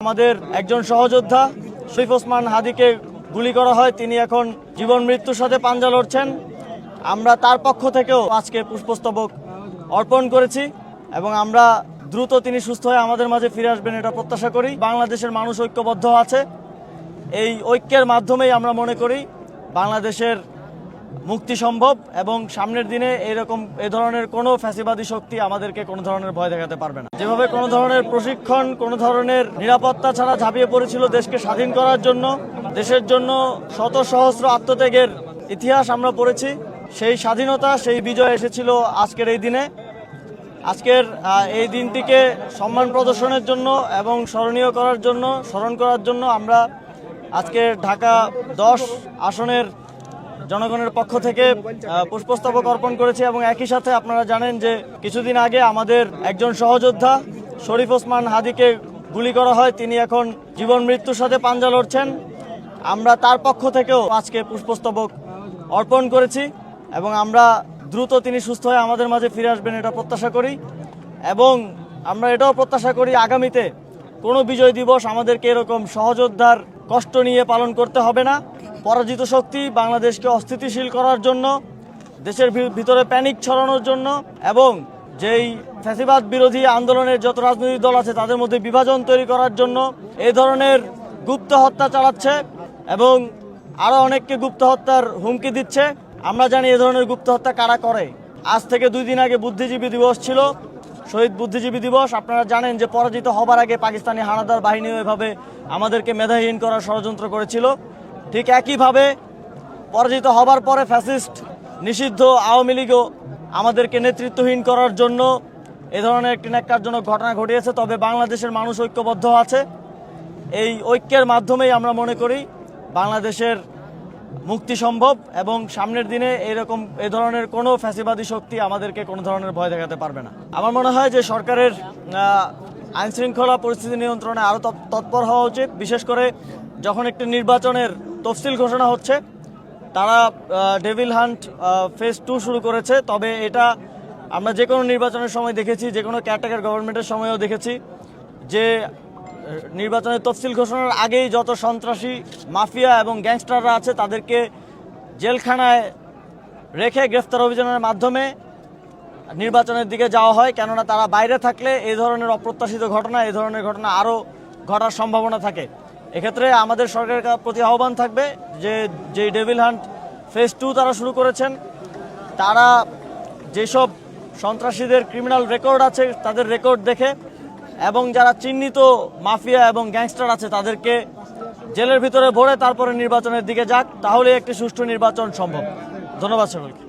আমাদের একজন সহযোদ্ধা শরীফ ওসমান হাদিকে গুলি করা হয়। তিনি এখন জীবন মৃত্যুর সাথে পাঞ্জা লড়ছেন। আমরা তার পক্ষ থেকেও আজকে পুষ্পস্তবক অর্পণ করেছি এবং আমরা দ্রুত তিনি সুস্থ হয়ে আমাদের মাঝে ফিরে আসবেন এটা প্রত্যাশা করি। বাংলাদেশের মানুষ ঐক্যবদ্ধ আছে। এই ঐক্যের মাধ্যমেই আমরা মনে করি বাংলাদেশের মুক্তি সম্ভব এবং সামনের দিনে এ ধরনের কোনো ফ্যাসিবাদী শক্তি আমাদেরকে কোনো ধরনের ভয় দেখাতে পারবে না। যেভাবে কোনো ধরনের প্রশিক্ষণ, কোনো ধরনের নিরাপত্তা ছাড়া ঝাঁপিয়ে পড়েছিল দেশকে স্বাধীন করার জন্য, দেশের জন্য শত সহস্র আত্মত্যাগের ইতিহাস আমরা পড়েছি। সেই স্বাধীনতা, সেই বিজয় এসেছিল আজকের এই দিনে। আজকের এই দিনটিকে সম্মান প্রদর্শনের জন্য এবং স্মরণ করার জন্য আমরা আজকে ঢাকা 10 আসনের জনগণের পক্ষ থেকে পুষ্পস্তবক অর্পণ করেছি এবং একই সাথে আপনারা জানেন যে কিছুদিন আগে আমাদের একজন সহযোদ্ধা শরীফ ওসমান হাদিকে গুলি করা হয়। তিনি এখন জীবন মৃত্যুর সাথে পাঞ্জা লড়ছেন। আমরা তার পক্ষ থেকেও আজকে পুষ্পস্তবক অর্পণ করেছি এবং আমরা দ্রুত তিনি সুস্থ হয়ে আমাদের মাঝে ফিরে আসবেন এটা প্রত্যাশা করি এবং আমরা এটাও প্রত্যাশা করি আগামীতে কোনো বিজয় দিবস আমাদেরকে এরকম সহযোদ্ধার কষ্ট নিয়ে পালন করতে হবে না। পরাজিত শক্তি বাংলাদেশকে অস্থিতিশীল করার জন্য, দেশের ভিতরে প্যানিক ছড়ানোর জন্য এবং যেই ফ্যাসিবাদ বিরোধী আন্দোলনের যত রাজনৈতিক দল আছে তাদের মধ্যে বিভাজন তৈরি করার জন্য এই ধরনের গুপ্ত হত্যা চালাচ্ছে এবং আরও অনেককে গুপ্ত হত্যার হুমকি দিচ্ছে। আমরা জানি এ ধরনের গুপ্ত হত্যা কারা করে। আজ থেকে 2 দিন আগে বুদ্ধিজীবী দিবস ছিল, শহীদ বুদ্ধিজীবী দিবস। আপনারা জানেন যে পরাজিত হবার আগে পাকিস্তানি হানাদার বাহিনীও এভাবে আমাদেরকে মেধাহীন করার ষড়যন্ত্র করেছিল। ঠিক একইভাবে পরাজিত হবার পরে ফ্যাসিস্ট নিষিদ্ধ আওয়ামী লীগও আমাদেরকে নেতৃত্বহীন করার জন্য এ ধরনের একটি ন্যাক্কারজনক ঘটনা ঘটিয়েছে। তবে বাংলাদেশের মানুষ ঐক্যবদ্ধ আছে। এই ঐক্যের মাধ্যমেই আমরা মনে করি বাংলাদেশের মুক্তি সম্ভব এবং সামনের দিনে এ ধরনের কোনো ফ্যাসিবাদী শক্তি আমাদেরকে কোনো ধরনের ভয় দেখাতে পারবে না। আমার মনে হয় যে সরকারের আইনশৃঙ্খলা পরিস্থিতি নিয়ন্ত্রণে আরও তৎপর হওয়া উচিত। বিশেষ করে যখন একটি নির্বাচনের তফসিল ঘোষণা হচ্ছে, তারা ডেভিল হান্ট ফেজ 2 শুরু করেছে। তবে এটা আমরা যে কোনো নির্বাচনের সময় দেখেছি, যে কোনো কেয়ারটেকার গভর্নমেন্টের সময়ও দেখেছি যে নির্বাচনের তফসিল ঘোষণার আগেই যত সন্ত্রাসী মাফিয়া এবং গ্যাংস্টাররা আছে তাদেরকে জেলখানায় রেখে গ্রেফতার অভিযানের মাধ্যমে নির্বাচনের দিকে যাওয়া হয়। কেননা তারা বাইরে থাকলে এই ধরনের অপ্রত্যাশিত ঘটনা, এই ধরনের ঘটনা আরও ঘটার সম্ভাবনা থাকে। এক্ষেত্রে আমাদের সরকারের প্রতি আহ্বান থাকবে যে ডেভিল হান্ট ফেজ 2 তারা শুরু করেছেন, তারা যেসব সন্ত্রাসীদের ক্রিমিনাল রেকর্ড আছে তাদের রেকর্ড দেখে এবং যারা চিহ্নিত মাফিয়া এবং গ্যাংস্টার আছে তাদেরকে জেলের ভিতরে ভরে তারপরে নির্বাচনের দিকে যাক, তাহলে একটি সুষ্ঠু নির্বাচন সম্ভব। ধন্যবাদ সকলকে।